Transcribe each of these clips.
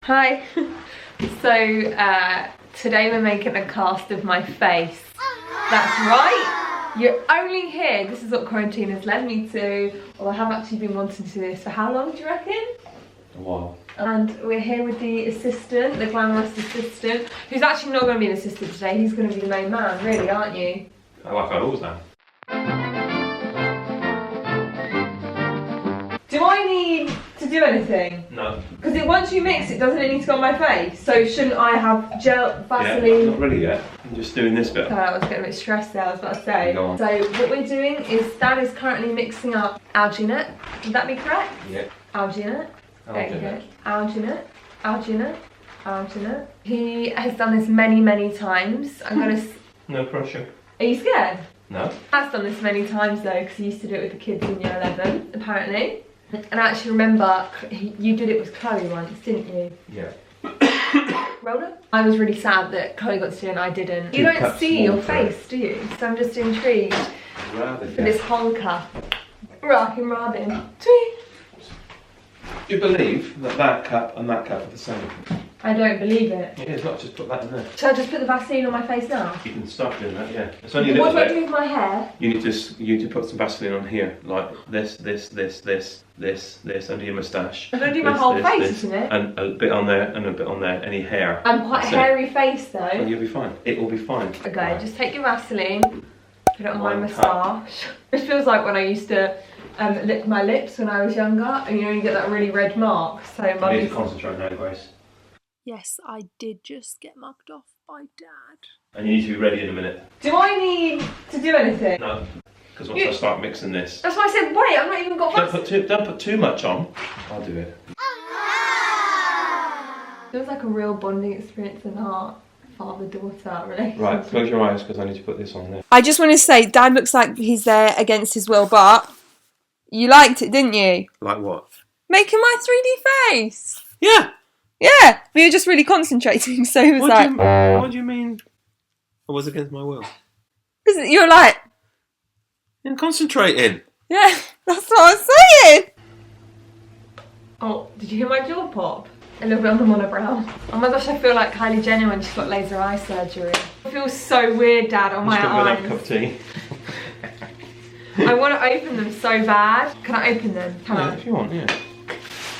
Hi. So today we're making a cast of my face. That's right. You're only here. This is what quarantine has led me to. Well, I have actually been wanting to do this for how long, do you reckon? A while. And we're here with the assistant, the glamorous assistant, who's actually not going to be an assistant today. He's going to be the main man, really, aren't you? Like I always am. Do I need to do anything? No. Because once you mix it, doesn't it need to go on my face? So shouldn't I have gel, Vaseline? Yeah, not ready yet. I'm just doing this bit. I was getting a bit stressed there, I was about to say. Go on. So what we're doing is Dad is currently mixing up alginate. Would that be correct? Yeah. Alginate. There you go. Alginate. Alginate. He has done this many, many times. I'm going to... No pressure. Are you scared? No. Has done this many times though, because he used to do it with the kids in year 11, apparently. And I actually remember you did it with Chloe once, didn't you? Yeah. Roller? I was really sad that Chloe got to do it and I didn't. You don't see your face, do you? So I'm just intrigued Rather for this honker. Rockin' Robin. Tweet. Do you believe that that cup and that cup are the same? I don't believe it. It is, not just put that in there. Shall I just put the Vaseline on my face now? You can start doing that, yeah. It's only a What little do I do bit. with my hair? You need to put some Vaseline on here, like this, under your moustache. I'm going to do my whole face, isn't it? And a bit on there, and a bit on there, any hair. I'm quite a hairy face though. And you'll be fine. It will be fine. Okay, Right. just take your Vaseline, put it on my One cup. moustache. It feels like when I used to lick my lips when I was younger, and you know you get that really red mark. So You mummy. need to concentrate now, Grace. Yes, I did just get mugged off by Dad. And you need to be ready in a minute. Do I need to do anything? No, because once I start mixing this, That's why I said wait. I've not even got Vaseline. don't put too much on. I'll do it. Feels like a real bonding experience in our father-daughter relationship. Right, close your eyes because I need to put this on there. I just want to say, Dad looks like he's there against his will, but you liked it, didn't you? Like what? Making my 3D face. Yeah. Yeah, we were just really concentrating, so he was What do you mean? I was against my will. because you're like, I'm concentrating. yeah, that's what I'm saying. Oh, did you hear my jaw pop? A little bit on the monobrow. Oh my gosh, I feel like Kylie Jenner when she got laser eye surgery. It feels so weird, Dad, on my I'm just gonna have a cup eyes. of tea. I want to open them so bad. Can I open them? Can Yeah, I? if you want, yeah.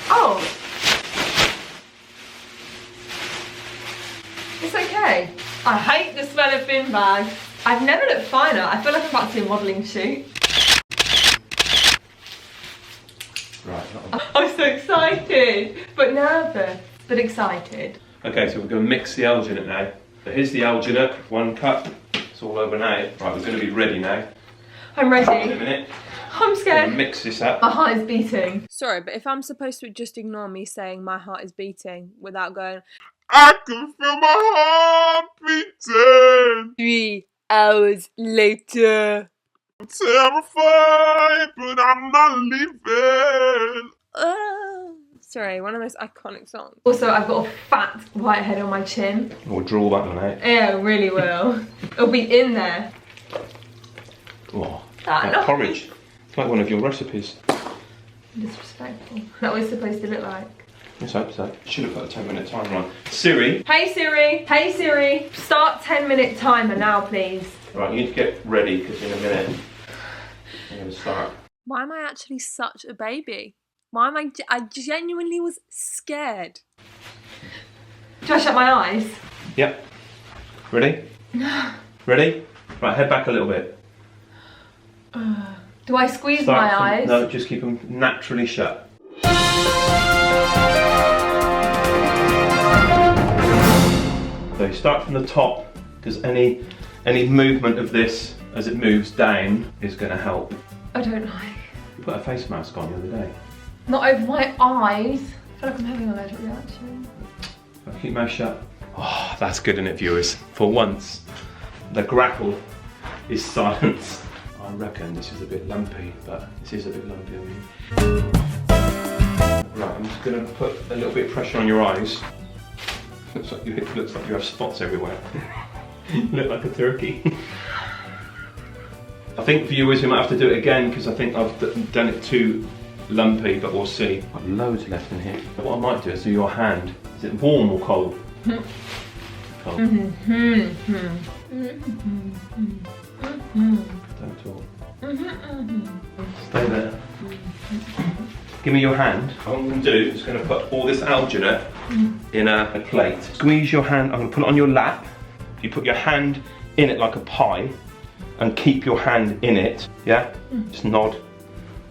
Oh. It's okay. I hate the smell of bin bags. I've never looked finer. I feel like I'm about to do a modelling shoot. Right. I'm so excited, but nervous, but excited. Okay, so we're going to mix the alginate now. So here's the alginate, 1 cup. It's all over now. Right, we're going to be ready now. I'm In a ready. minute. I'm We're scared. going to mix this up. My heart is beating. Sorry, but if I'm supposed to just ignore me saying my heart is beating without going, I can feel my heart beating. 3 hours later. I'm terrified, but I'm not leaving. Sorry, one of the most iconic songs. Also, I've got a fat white head on my chin. We'll draw that one out. Yeah, it really will. It'll be in there. Oh, That like porridge. It's like one of your recipes. Disrespectful. That was supposed to look like. Let's hope so. Should have put a 10-minute timer on. Siri. Hey Siri. Hey Siri. Start 10-minute timer now, please. Right, you need to get ready because in a minute I'm going to start. Why am I actually such a baby? Why am I genuinely was scared. Do I shut my eyes? Yep. Ready? Ready? Right, head back a little bit. Do I squeeze Start my from- eyes? No, just keep them naturally shut. So you start from the top because any movement of this as it moves down is going to help. I don't like. You put a face mask on the other day. Not over my eyes. I feel like I'm having an allergic reaction. Keep your mouth shut. Oh, that's good, isn't it, viewers? For once, the grapple is silenced. I reckon this is a bit lumpy, but this is a bit lumpy. I mean. Right, I'm just going to put a little bit of pressure on your eyes. Looks like you have spots everywhere. You look like a turkey. I think viewers, we might have to do it again because I think I've done it too lumpy, but we'll see. Got loads left in here. What I might do is do your hand. Is it warm or cold? Cold. Don't talk. Stay there. Give me your hand. What I'm going to do is going to put all this alginate in a plate. Squeeze your hand. I'm going to put it on your lap. You put your hand in it like a pie and keep your hand in it. Yeah? Just nod.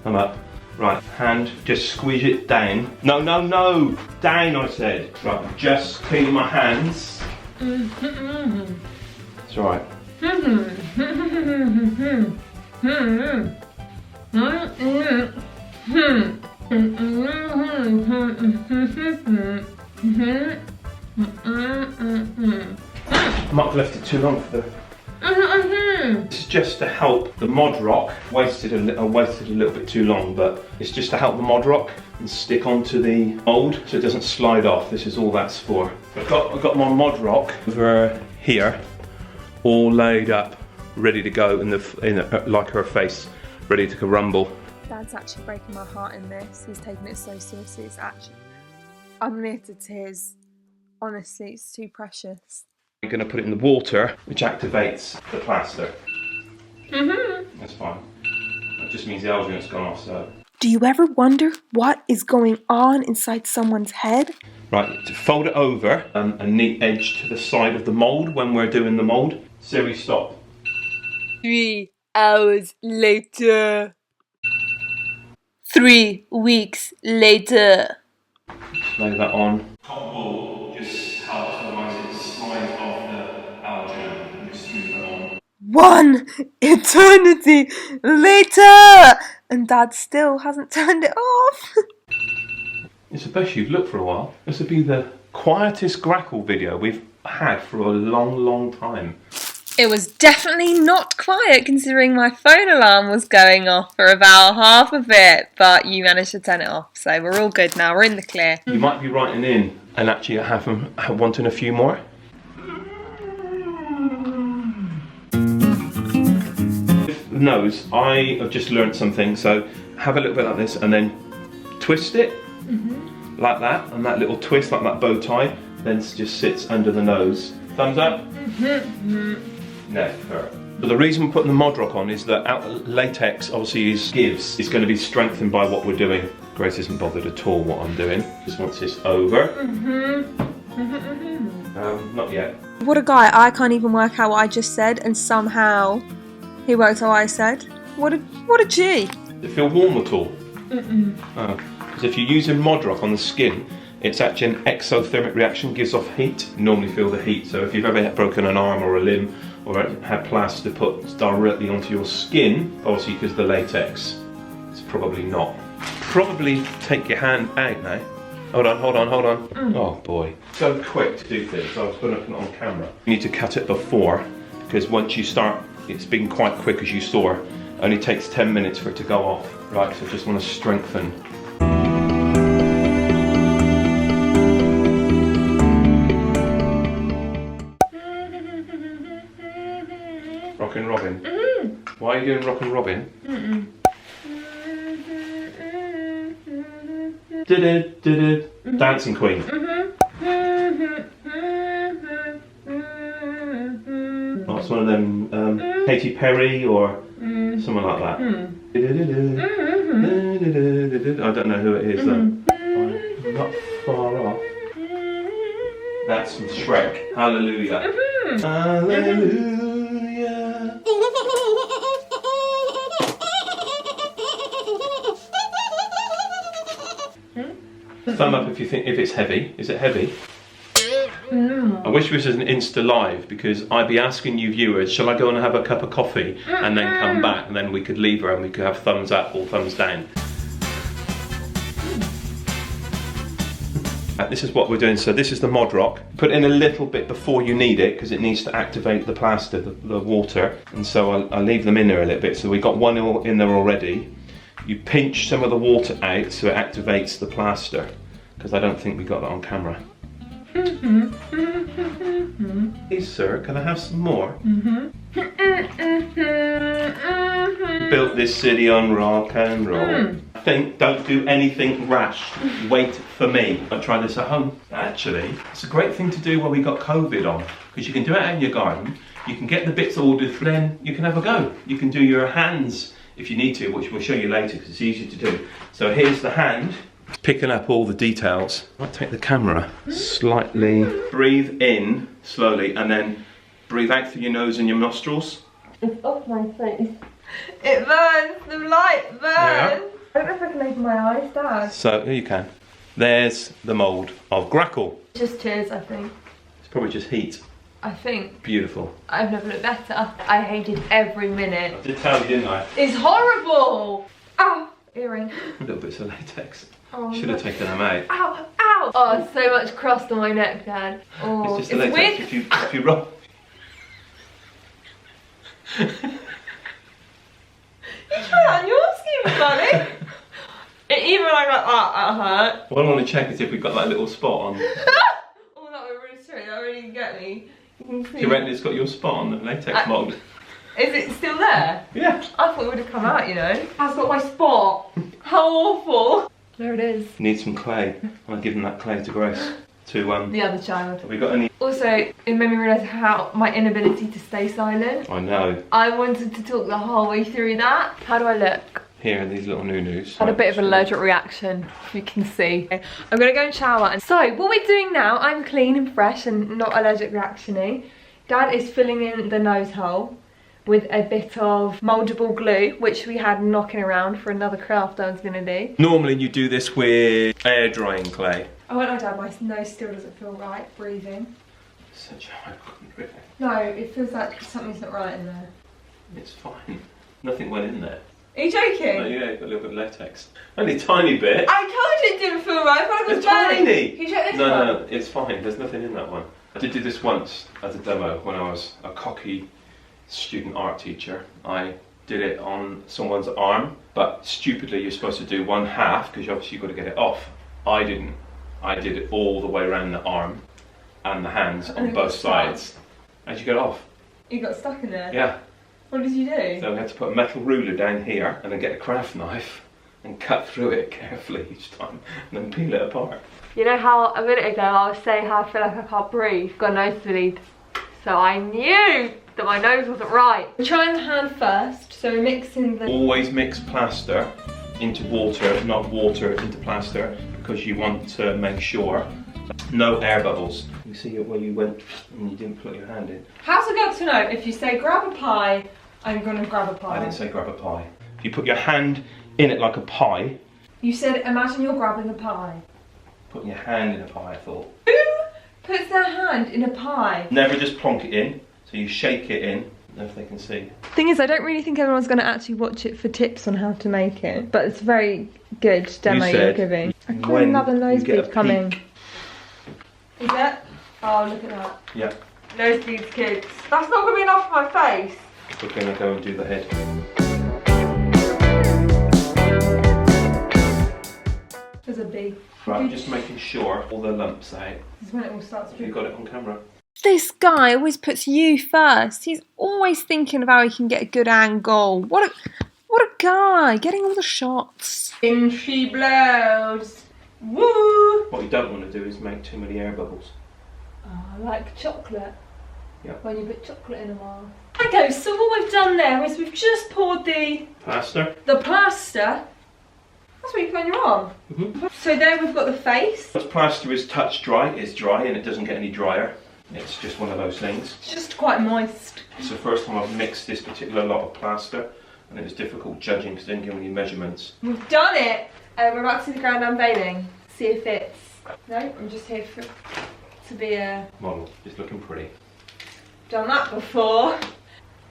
Come up. Right, hand, just squeeze it down. No, no, no! Down, I said. Right, just clean my hands. It's alright. I might have left it too long for the... This is just to help the mod rock. Wasted a little bit too long, but it's just to help the mod rock and stick onto the mould so it doesn't slide off. This is all that's for. I've got my mod rock over here, all laid up, ready to go like her face, ready to rumble. Dad's actually breaking my heart in this. He's taking it so seriously. It's actually, I'm near to tears. Honestly, it's too precious. You're going to put it in the water, which activates the plaster. That's fine. That just means the alginate's gone off, so... Do you ever wonder what is going on inside someone's head? Right, to fold it over, a neat edge to the side of the mould when we're doing the mould. Siri, stop. 3 hours later. 3 weeks later. Lay that on. Hot wool just helps otherwise it slides off the alginate and just smooth it on. 1 eternity later! And Dad still hasn't turned it off. It's the best you've looked for a while. This would be the quietest grackle video we've had for a long, long time. It was definitely not quiet considering my phone alarm was going off for about half of it, but you managed to turn it off, so we're all good now, we're in the clear. You might be writing in and actually wanting a few more. With the nose, I have just learned something, so have a little bit like this and then twist it like that, and that little twist like that bow tie then just sits under the nose. Thumbs up? Never. But the reason we're putting the mod rock on is that latex obviously is going to be strengthened by what we're doing. Grace isn't bothered at all what I'm doing. Just wants this over. Not yet. What a guy, I can't even work out what I just said and somehow he worked out what I said. What a G. Does it feel warm at all? Because if you're using mod rock on the skin, it's actually an exothermic reaction, gives off heat. You normally feel the heat, so if you've ever broken an arm or a limb or had plaster put directly onto your skin, obviously because the latex, it's probably not. Probably take your hand out now. Hold on. Oh boy. So quick to do things, I was going to put it on camera. You need to cut it before, because once you start, it's been quite quick as you saw. It only takes 10 minutes for it to go off. Right, so I just want to strengthen. Rockin' Robin? Why are you doing Rockin' Robin? Dancing Queen. Oh, it's one of them, Katy Perry or someone like that. I don't know who it is though. I'm not far off. That's from Shrek. Hallelujah. Hallelujah. Thumb up if you think if it's heavy. Is it heavy? I wish this was an Insta Live because I'd be asking you viewers, shall I go and have a cup of coffee and then come back and then we could leave her and we could have thumbs up or thumbs down. This is what we're doing, so this is the mod rock. Put in a little bit before you need it because it needs to activate the plaster, the water, and so I'll leave them in there a little bit. So we got one in there already. You pinch some of the water out so it activates the plaster, because I don't think we got that on camera. Please sir, can I have some more? Built this city on rock and roll. Don't do anything rash. Wait for me. Don't try this at home. Actually, it's a great thing to do while we got COVID on, because you can do it out in your garden. You can get the bits ordered, then you can have a go. You can do your hands if you need to, which we'll show you later because it's easy to do. So here's the hand. Picking up all the details. I might take the camera slightly. Breathe in slowly and then breathe out through your nose and your nostrils. It's off my face. It burns, the light burns. Yeah. I don't know if I can open my eyes, Dad. So, here you can. There's the mould of grackle. Just tears, I think. It's probably just heat. I think. Beautiful. I've never looked better. I hated every minute. I did tell you, didn't I? It's horrible! Ow! Earring. Little bits of latex. Oh, Should have taken them out. Ow! Ow! Oh, so much crust on my neck, Dad. Oh, It's just the latex. weird. If you roll. You try that on your skin, buddy. Even when I got that hurt. What I want to check is if we've got that little spot on. Oh, that would really straight. That really get me. You can see. Do you reckon it's got your spot on the latex mould? Is it still there? Yeah. I thought it would have come out, you know. I've got my spot. How awful. There it is. Need some clay. I'm giving that clay to Grace. To The other child. Have we got any? Also, it made me realise how my inability to stay silent. I know. I wanted to talk the whole way through that. How do I look? Here are these little noo-noos. Had a bit of an allergic reaction, if you can see. I'm gonna go and shower. And so, what we're doing now, I'm clean and fresh and not allergic reaction-y. Dad is filling in the nose hole with a bit of mouldable glue, which we had knocking around for another craft I was gonna do. Normally you do this with air drying clay. I won't lie, Dad, my nose still doesn't feel right breathing. Such a hypochondriac. No, it feels like something's not right in there. It's fine. Nothing went in there. Are you joking? Oh yeah, got a little bit of latex. Only a tiny bit. I told you it didn't feel right, I thought it was It's tiny. burning. Can you check this one? No, it's fine. There's nothing in that one. I did do this once as a demo when I was a cocky student art teacher. I did it on someone's arm, but stupidly you're supposed to do one half because obviously you've got to get it off. I didn't. I did it all the way around the arm and the hands on both sides. How'd you get it off? You got stuck in there? Yeah. What did you do? So we had to put a metal ruler down here and then get a craft knife and cut through it carefully each time and then peel it apart. You know how a minute ago I was saying how I feel like I can't breathe? Got a nosebleed. So I knew that my nose wasn't right. We're trying the hand first, so we're mixing the... Always mix plaster into water, not water into plaster, because you want to make sure no air bubbles. You see it where you went and you didn't put your hand in. How's a girl to know if you say grab a pie, I'm gonna grab a pie? I didn't say grab a pie. If you put your hand in it like a pie. You said imagine you're grabbing a pie. Putting your hand in a pie, I thought. Who puts their hand in a pie? Never just plonk it in, so you shake it in. I don't know if they can see. Thing is, I don't really think everyone's going to actually watch it for tips on how to make it, but it's a very good demo you're giving. I got another nosebleed coming. Is that? Oh, look at that. Yeah. Nosebleeds, kids. That's not going to be enough for my face. We're going to go and do the head. There's a big... Right, just making sure all the lumps out. This is when it all starts Have you got it on camera? This guy always puts you first. He's always thinking of how he can get a good angle. What a guy, getting all the shots. In she blows. Woo! What you don't want to do is make too many air bubbles. Oh, like chocolate. Yeah. When you put chocolate in a mask. Okay, so what we've done there is we've just poured the Plaster. plaster. That's what you put on your arm. Mm-hmm. So there we've got the face. Once plaster is touch dry, it's dry and it doesn't get any drier. It's just one of those things. It's just quite moist. It's the first time I've mixed this particular lot of plaster and it was difficult judging because I didn't give any measurements. We've done it. We're about to do the grand unveiling. See if it's... No, I'm just here to be a... Model, just looking pretty. Done that before.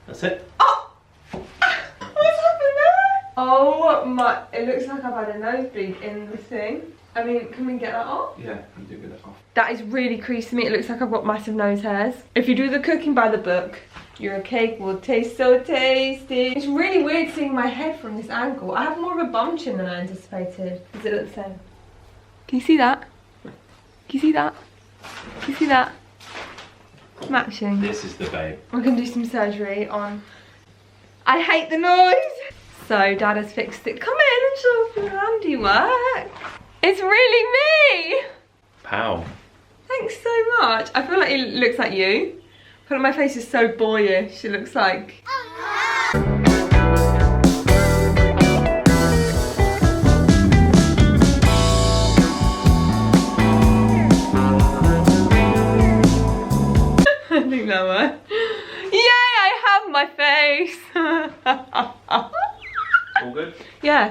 That's it. Oh! What's happened there? Oh my... It looks like I've had a nosebleed in the thing. I mean, can we get that off? Yeah, you do get it off. That is really creasy to me. It looks like I've got massive nose hairs. If you do the cooking by the book, your cake will taste so tasty. It's really weird seeing my head from this angle. I have more of a bum chin than I anticipated. Does it look the same? Can you see that? Can you see that? Can you see that? Matching. This is the babe. We're going to do some surgery on... I hate the noise! So Dad has fixed it. Come in and show off your handiwork. It's really me. Pow. Thanks so much. I feel like it looks like you. I feel like my face is so boyish. It looks like... I think that one. Yay, I have my face. All good? Yeah.